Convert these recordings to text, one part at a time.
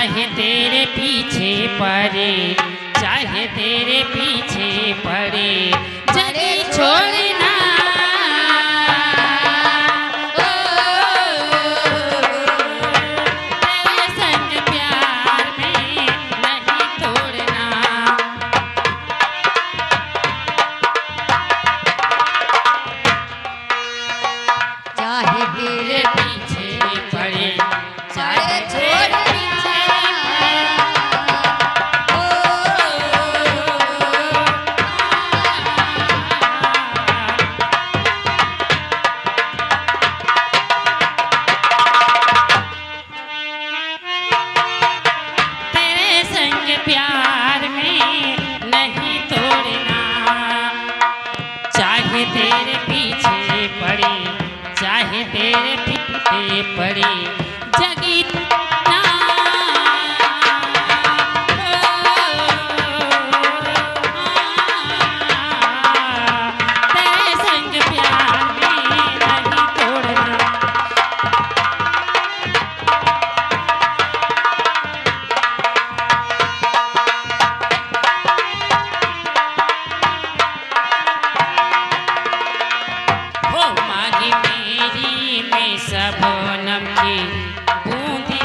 चाहे तेरे पीछे पड़े, चाहे तेरे पीछे पड़े, जगी छोड़ना। तेरे संग प्यार में नहीं तोड़ना। चाहे तेरे पीछे पड़े, चाहे तेरे प्यार में नहीं तोड़ना। चाहे तेरे पीछे पड़े, चाहे तेरे पीछे पड़े, जगी ना। तेरे संग प्यार में नहीं तोड़ना। सबनम की बूंदी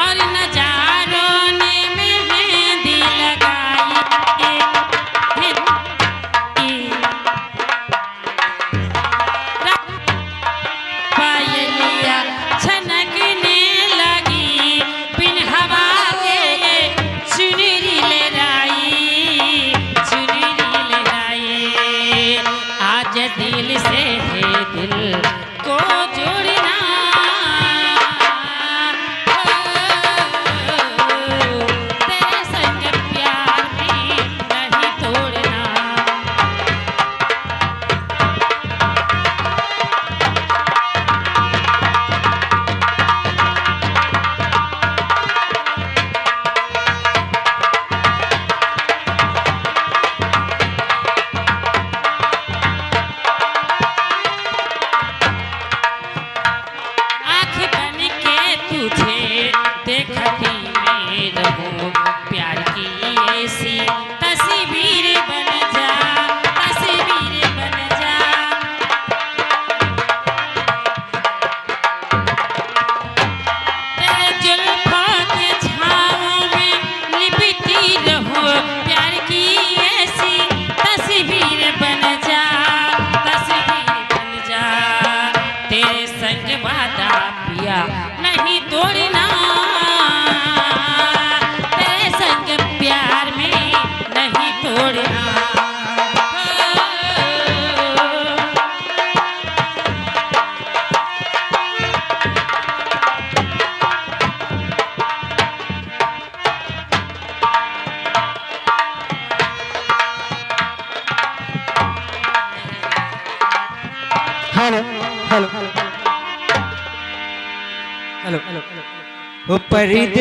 और नजारों ने मेहंदी लगाई। पायलिया छनकने लगी, बिन हवा के चुनरी लहराई, चुनरी लहराई। आज दिल से है दिल को जोड़ना। तेरे संग प्यार में नहीं तोड़ना। तुझे देखती मैं रहूं, प्यार की ऐसी तस्वीर बन जा, तस्वीर बन जा। तेरे जुल्फों के छाँवों में लिपटी रहूं, प्यार की ऐसी तस्वीर बन जा, तस्वीर बन जा। तेरे संग वादा पिया नहीं तोड़ना। तेरे संग प्यार में नहीं तोड़ना। Hello hello hello hello.